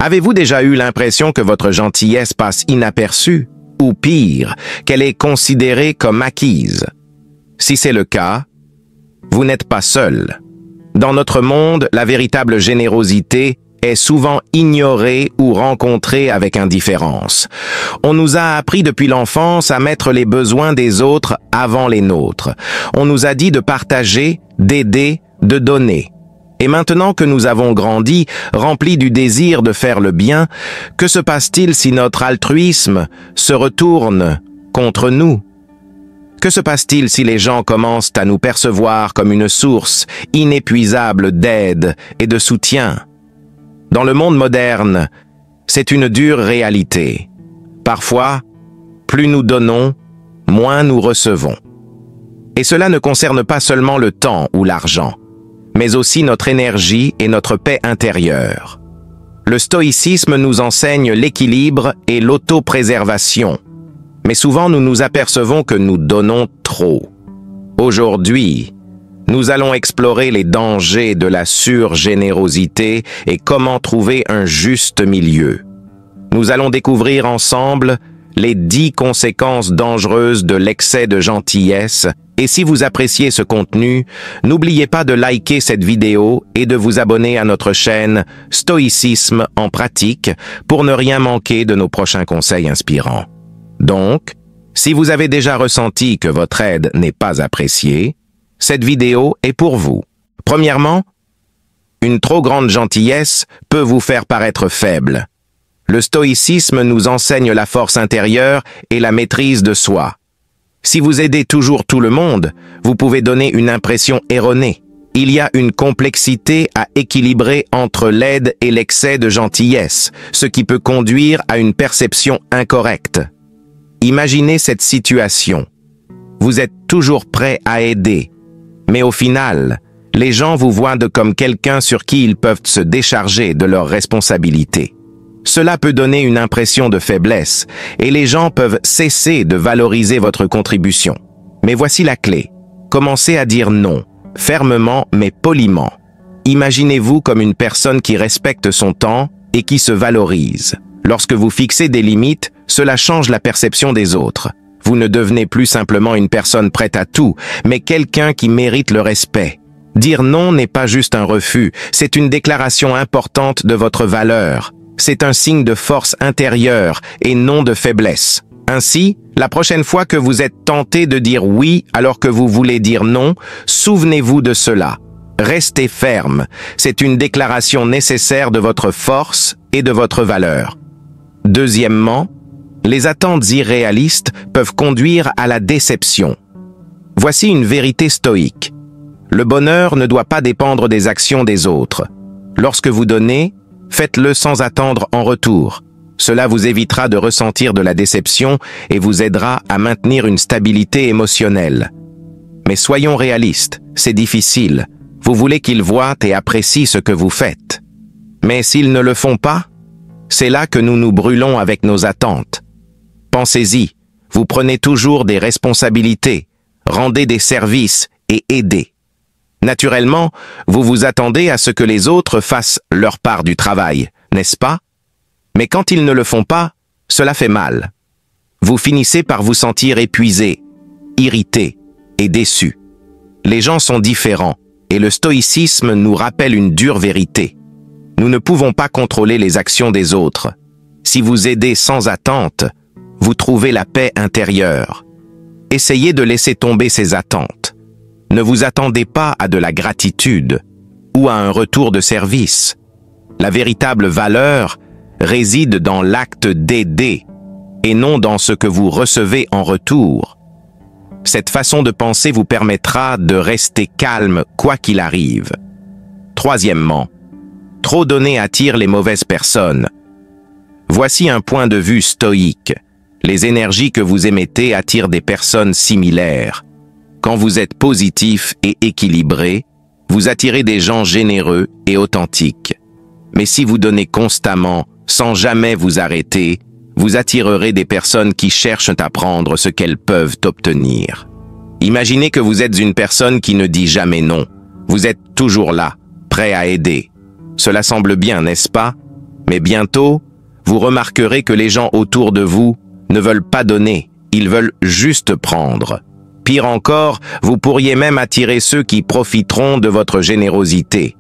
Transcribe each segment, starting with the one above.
Avez-vous déjà eu l'impression que votre gentillesse passe inaperçue? Ou pire, qu'elle est considérée comme acquise? Si c'est le cas, vous n'êtes pas seul. Dans notre monde, la véritable générosité est souvent ignorée ou rencontrée avec indifférence. On nous a appris depuis l'enfance à mettre les besoins des autres avant les nôtres. On nous a dit de partager, d'aider, de donner. Et maintenant que nous avons grandi, remplis du désir de faire le bien, que se passe-t-il si notre altruisme se retourne contre nous? Que se passe-t-il si les gens commencent à nous percevoir comme une source inépuisable d'aide et de soutien? Dans le monde moderne, c'est une dure réalité. Parfois, plus nous donnons, moins nous recevons. Et cela ne concerne pas seulement le temps ou l'argent, mais aussi notre énergie et notre paix intérieure. Le stoïcisme nous enseigne l'équilibre et l'autopréservation, mais souvent nous nous apercevons que nous donnons trop. Aujourd'hui, nous allons explorer les dangers de la surgénérosité et comment trouver un juste milieu. Nous allons découvrir ensemble les 10 conséquences dangereuses de l'excès de gentillesse. Et si vous appréciez ce contenu, n'oubliez pas de liker cette vidéo et de vous abonner à notre chaîne Stoïcisme en pratique pour ne rien manquer de nos prochains conseils inspirants. Donc, si vous avez déjà ressenti que votre aide n'est pas appréciée, cette vidéo est pour vous. Premièrement, une trop grande gentillesse peut vous faire paraître faible. Le stoïcisme nous enseigne la force intérieure et la maîtrise de soi. Si vous aidez toujours tout le monde, vous pouvez donner une impression erronée. Il y a une complexité à équilibrer entre l'aide et l'excès de gentillesse, ce qui peut conduire à une perception incorrecte. Imaginez cette situation. Vous êtes toujours prêt à aider, mais au final, les gens vous voient comme quelqu'un sur qui ils peuvent se décharger de leurs responsabilités. Cela peut donner une impression de faiblesse et les gens peuvent cesser de valoriser votre contribution. Mais voici la clé. Commencez à dire non, fermement mais poliment. Imaginez-vous comme une personne qui respecte son temps et qui se valorise. Lorsque vous fixez des limites, cela change la perception des autres. Vous ne devenez plus simplement une personne prête à tout, mais quelqu'un qui mérite le respect. Dire non n'est pas juste un refus, c'est une déclaration importante de votre valeur. C'est un signe de force intérieure et non de faiblesse. Ainsi, la prochaine fois que vous êtes tenté de dire oui alors que vous voulez dire non, souvenez-vous de cela. Restez ferme, c'est une déclaration nécessaire de votre force et de votre valeur. Deuxièmement, les attentes irréalistes peuvent conduire à la déception. Voici une vérité stoïque. Le bonheur ne doit pas dépendre des actions des autres. Lorsque vous donnez, faites-le sans attendre en retour. Cela vous évitera de ressentir de la déception et vous aidera à maintenir une stabilité émotionnelle. Mais soyons réalistes, c'est difficile. Vous voulez qu'ils voient et apprécient ce que vous faites. Mais s'ils ne le font pas, c'est là que nous nous brûlons avec nos attentes. Pensez-y, vous prenez toujours des responsabilités, rendez des services et aidez. Naturellement, vous vous attendez à ce que les autres fassent leur part du travail, n'est-ce pas? Mais quand ils ne le font pas, cela fait mal. Vous finissez par vous sentir épuisé, irrité et déçu. Les gens sont différents et le stoïcisme nous rappelle une dure vérité. Nous ne pouvons pas contrôler les actions des autres. Si vous aidez sans attente, vous trouvez la paix intérieure. Essayez de laisser tomber ces attentes. Ne vous attendez pas à de la gratitude ou à un retour de service. La véritable valeur réside dans l'acte d'aider et non dans ce que vous recevez en retour. Cette façon de penser vous permettra de rester calme quoi qu'il arrive. Troisièmement, trop donner attire les mauvaises personnes. Voici un point de vue stoïque. Les énergies que vous émettez attirent des personnes similaires. Quand vous êtes positif et équilibré, vous attirez des gens généreux et authentiques. Mais si vous donnez constamment, sans jamais vous arrêter, vous attirerez des personnes qui cherchent à prendre ce qu'elles peuvent obtenir. Imaginez que vous êtes une personne qui ne dit jamais non. Vous êtes toujours là, prêt à aider. Cela semble bien, n'est-ce pas? Mais bientôt, vous remarquerez que les gens autour de vous ne veulent pas donner, ils veulent juste prendre. Pire encore, vous pourriez même attirer ceux qui profiteront de votre générosité.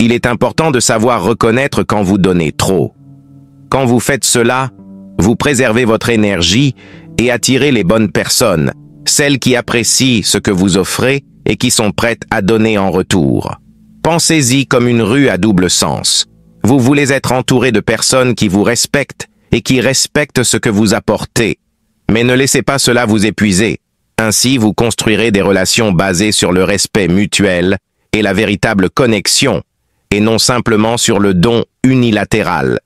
Il est important de savoir reconnaître quand vous donnez trop. Quand vous faites cela, vous préservez votre énergie et attirez les bonnes personnes, celles qui apprécient ce que vous offrez et qui sont prêtes à donner en retour. Pensez-y comme une rue à double sens. Vous voulez être entouré de personnes qui vous respectent et qui respectent ce que vous apportez. Mais ne laissez pas cela vous épuiser. Ainsi, vous construirez des relations basées sur le respect mutuel et la véritable connexion, et non simplement sur le don unilatéral.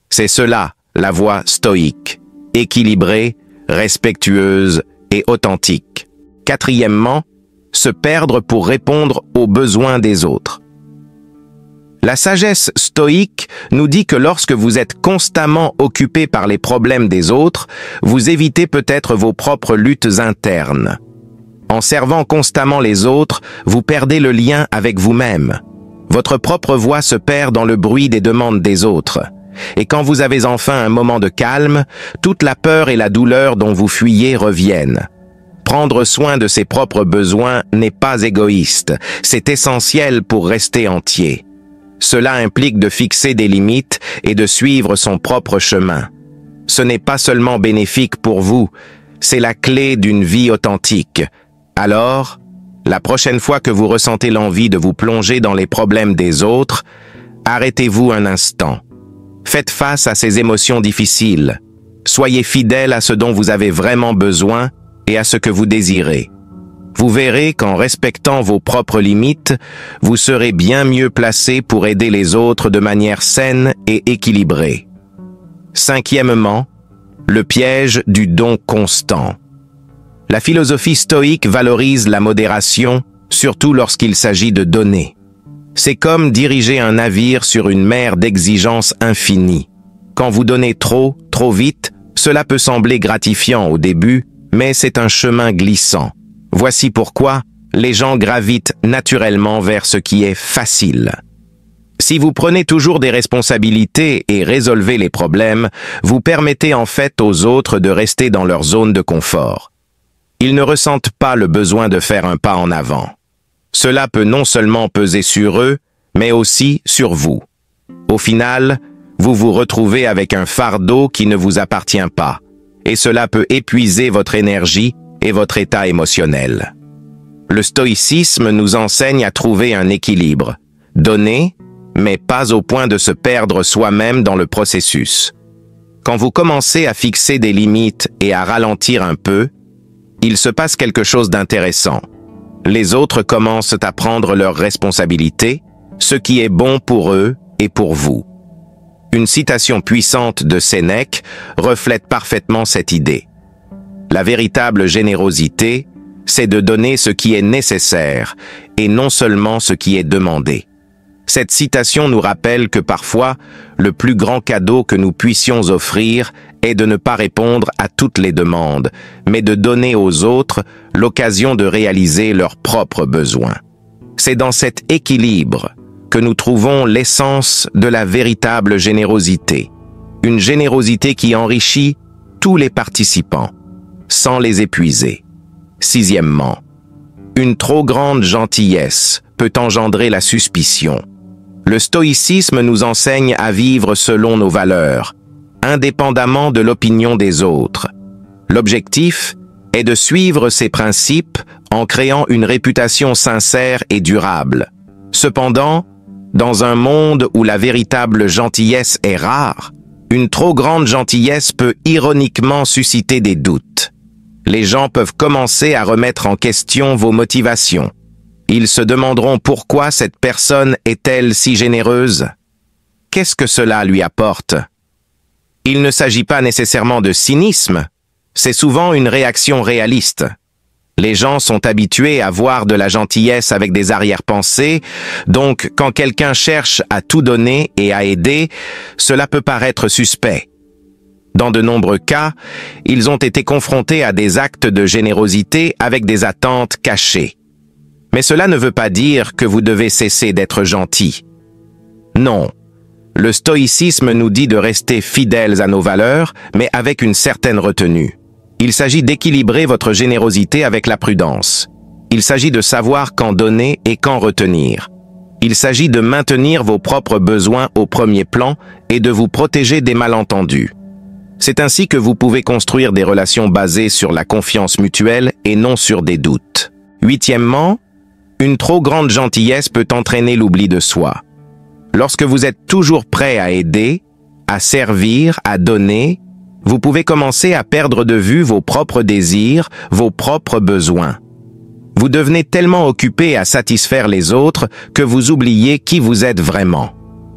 C'est cela, la voie stoïque, équilibrée, respectueuse et authentique. Quatrièmement, se perdre pour répondre aux besoins des autres. La sagesse stoïque nous dit que lorsque vous êtes constamment occupé par les problèmes des autres, vous évitez peut-être vos propres luttes internes. En servant constamment les autres, vous perdez le lien avec vous-même. Votre propre voix se perd dans le bruit des demandes des autres. Et quand vous avez enfin un moment de calme, toute la peur et la douleur dont vous fuyez reviennent. Prendre soin de ses propres besoins n'est pas égoïste, c'est essentiel pour rester entier. Cela implique de fixer des limites et de suivre son propre chemin. Ce n'est pas seulement bénéfique pour vous, c'est la clé d'une vie authentique. Alors, la prochaine fois que vous ressentez l'envie de vous plonger dans les problèmes des autres, arrêtez-vous un instant. Faites face à ces émotions difficiles. Soyez fidèle à ce dont vous avez vraiment besoin et à ce que vous désirez. Vous verrez qu'en respectant vos propres limites, vous serez bien mieux placé pour aider les autres de manière saine et équilibrée. Cinquièmement, le piège du don constant. La philosophie stoïque valorise la modération, surtout lorsqu'il s'agit de donner. C'est comme diriger un navire sur une mer d'exigences infinies. Quand vous donnez trop vite, cela peut sembler gratifiant au début, mais c'est un chemin glissant. Voici pourquoi les gens gravitent naturellement vers ce qui est facile. Si vous prenez toujours des responsabilités et résolvez les problèmes, vous permettez en fait aux autres de rester dans leur zone de confort. Ils ne ressentent pas le besoin de faire un pas en avant. Cela peut non seulement peser sur eux, mais aussi sur vous. Au final, vous vous retrouvez avec un fardeau qui ne vous appartient pas, et cela peut épuiser votre énergie et votre état émotionnel. Le stoïcisme nous enseigne à trouver un équilibre, donner, mais pas au point de se perdre soi-même dans le processus. Quand vous commencez à fixer des limites et à ralentir un peu, il se passe quelque chose d'intéressant. Les autres commencent à prendre leurs responsabilités, ce qui est bon pour eux et pour vous. Une citation puissante de Sénèque reflète parfaitement cette idée. La véritable générosité, c'est de donner ce qui est nécessaire et non seulement ce qui est demandé. Cette citation nous rappelle que parfois, le plus grand cadeau que nous puissions offrir est de ne pas répondre à toutes les demandes, mais de donner aux autres l'occasion de réaliser leurs propres besoins. C'est dans cet équilibre que nous trouvons l'essence de la véritable générosité. Une générosité qui enrichit tous les participants, sans les épuiser. Sixièmement, une trop grande gentillesse peut engendrer la suspicion. Le stoïcisme nous enseigne à vivre selon nos valeurs, indépendamment de l'opinion des autres. L'objectif est de suivre ces principes en créant une réputation sincère et durable. Cependant, dans un monde où la véritable gentillesse est rare, une trop grande gentillesse peut ironiquement susciter des doutes. Les gens peuvent commencer à remettre en question vos motivations. Ils se demanderont pourquoi cette personne est-elle si généreuse? Qu'est-ce que cela lui apporte? Il ne s'agit pas nécessairement de cynisme, c'est souvent une réaction réaliste. Les gens sont habitués à voir de la gentillesse avec des arrière-pensées, donc quand quelqu'un cherche à tout donner et à aider, cela peut paraître suspect. Dans de nombreux cas, ils ont été confrontés à des actes de générosité avec des attentes cachées. Mais cela ne veut pas dire que vous devez cesser d'être gentil. Non, Le stoïcisme nous dit de rester fidèles à nos valeurs, mais avec une certaine retenue. Il s'agit d'équilibrer votre générosité avec la prudence. Il s'agit de savoir quand donner et quand retenir. Il s'agit de maintenir vos propres besoins au premier plan et de vous protéger des malentendus. C'est ainsi que vous pouvez construire des relations basées sur la confiance mutuelle et non sur des doutes. Huitièmement, une trop grande gentillesse peut entraîner l'oubli de soi. Lorsque vous êtes toujours prêt à aider, à servir, à donner, vous pouvez commencer à perdre de vue vos propres désirs, vos propres besoins. Vous devenez tellement occupé à satisfaire les autres que vous oubliez qui vous êtes vraiment.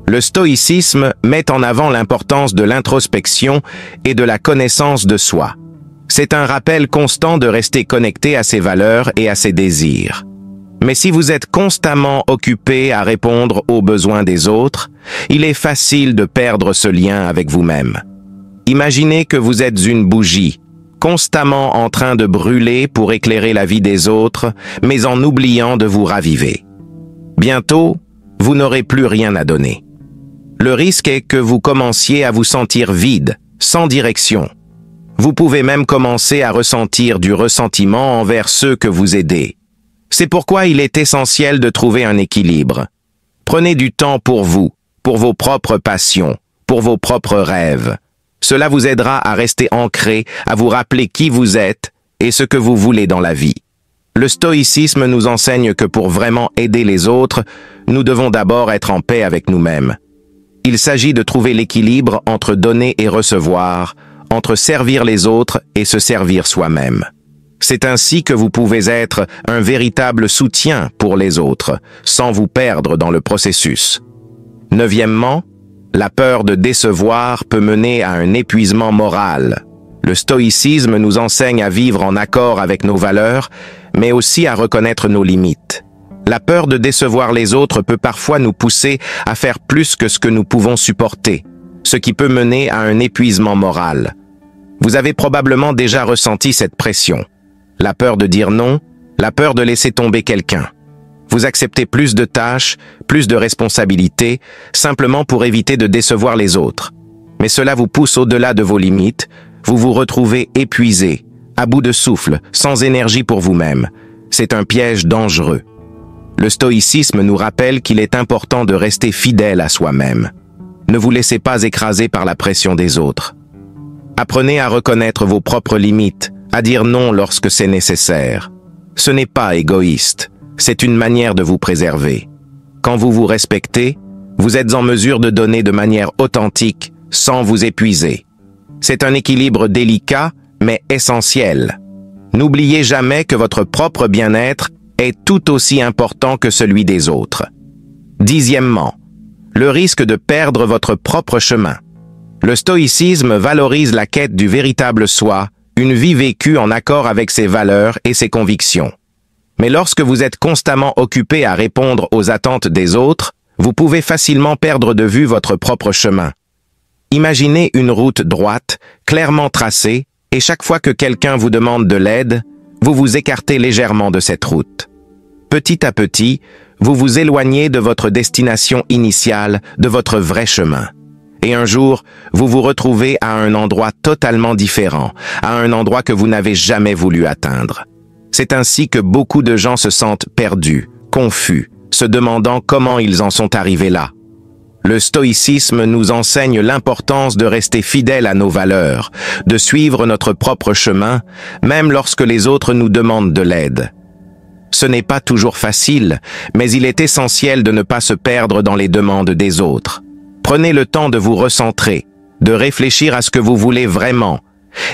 Le stoïcisme met en avant l'importance de l'introspection et de la connaissance de soi. C'est un rappel constant de rester connecté à ses valeurs et à ses désirs. Mais si vous êtes constamment occupé à répondre aux besoins des autres, il est facile de perdre ce lien avec vous-même. Imaginez que vous êtes une bougie, constamment en train de brûler pour éclairer la vie des autres, mais en oubliant de vous raviver. Bientôt, vous n'aurez plus rien à donner. Le risque est que vous commenciez à vous sentir vide, sans direction. Vous pouvez même commencer à ressentir du ressentiment envers ceux que vous aidez. C'est pourquoi il est essentiel de trouver un équilibre. Prenez du temps pour vous, pour vos propres passions, pour vos propres rêves. Cela vous aidera à rester ancré, à vous rappeler qui vous êtes et ce que vous voulez dans la vie. Le stoïcisme nous enseigne que pour vraiment aider les autres, nous devons d'abord être en paix avec nous-mêmes. Il s'agit de trouver l'équilibre entre donner et recevoir, entre servir les autres et se servir soi-même. C'est ainsi que vous pouvez être un véritable soutien pour les autres, sans vous perdre dans le processus. Neuvièmement, la peur de décevoir peut mener à un épuisement moral. Le stoïcisme nous enseigne à vivre en accord avec nos valeurs, mais aussi à reconnaître nos limites. La peur de décevoir les autres peut parfois nous pousser à faire plus que ce que nous pouvons supporter, ce qui peut mener à un épuisement moral. Vous avez probablement déjà ressenti cette pression. La peur de dire non, la peur de laisser tomber quelqu'un. Vous acceptez plus de tâches, plus de responsabilités, simplement pour éviter de décevoir les autres. Mais cela vous pousse au-delà de vos limites, vous vous retrouvez épuisé, à bout de souffle, sans énergie pour vous-même. C'est un piège dangereux. Le stoïcisme nous rappelle qu'il est important de rester fidèle à soi-même. Ne vous laissez pas écraser par la pression des autres. Apprenez à reconnaître vos propres limites, à dire non lorsque c'est nécessaire. Ce n'est pas égoïste, c'est une manière de vous préserver. Quand vous vous respectez, vous êtes en mesure de donner de manière authentique, sans vous épuiser. C'est un équilibre délicat, mais essentiel. N'oubliez jamais que votre propre bien-être est tout aussi important que celui des autres. Dixièmement, le risque de perdre votre propre chemin. Le stoïcisme valorise la quête du véritable soi, une vie vécue en accord avec ses valeurs et ses convictions. Mais lorsque vous êtes constamment occupé à répondre aux attentes des autres, vous pouvez facilement perdre de vue votre propre chemin. Imaginez une route droite, clairement tracée, et chaque fois que quelqu'un vous demande de l'aide, vous vous écartez légèrement de cette route. Petit à petit, vous vous éloignez de votre destination initiale, de votre vrai chemin. Et un jour, vous vous retrouvez à un endroit totalement différent, à un endroit que vous n'avez jamais voulu atteindre. C'est ainsi que beaucoup de gens se sentent perdus, confus, se demandant comment ils en sont arrivés là. Le stoïcisme nous enseigne l'importance de rester fidèles à nos valeurs, de suivre notre propre chemin, même lorsque les autres nous demandent de l'aide. Ce n'est pas toujours facile, mais il est essentiel de ne pas se perdre dans les demandes des autres. Prenez le temps de vous recentrer, de réfléchir à ce que vous voulez vraiment,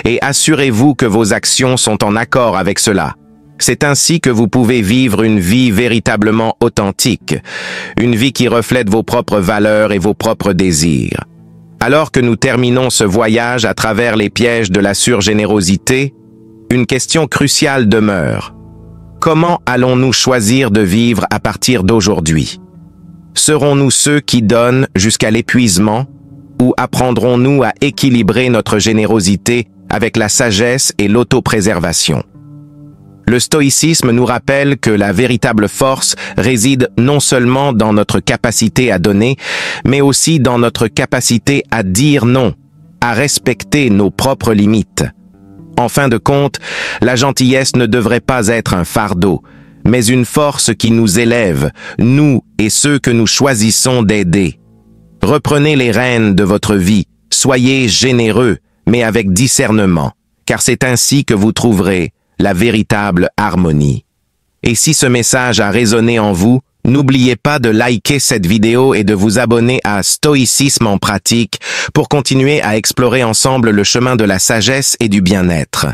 et assurez-vous que vos actions sont en accord avec cela. C'est ainsi que vous pouvez vivre une vie véritablement authentique, une vie qui reflète vos propres valeurs et vos propres désirs. Alors que nous terminons ce voyage à travers les pièges de la surgénérosité, une question cruciale demeure. Comment allons-nous choisir de vivre à partir d'aujourd'hui? Serons-nous ceux qui donnent jusqu'à l'épuisement, ou apprendrons-nous à équilibrer notre générosité avec la sagesse et l'autopréservation? Le stoïcisme nous rappelle que la véritable force réside non seulement dans notre capacité à donner, mais aussi dans notre capacité à dire non, à respecter nos propres limites. En fin de compte, la gentillesse ne devrait pas être un fardeau, mais une force qui nous élève, nous et ceux que nous choisissons d'aider. Reprenez les rênes de votre vie, soyez généreux, mais avec discernement, car c'est ainsi que vous trouverez la véritable harmonie. Et si ce message a résonné en vous, n'oubliez pas de liker cette vidéo et de vous abonner à Stoïcisme en pratique pour continuer à explorer ensemble le chemin de la sagesse et du bien-être.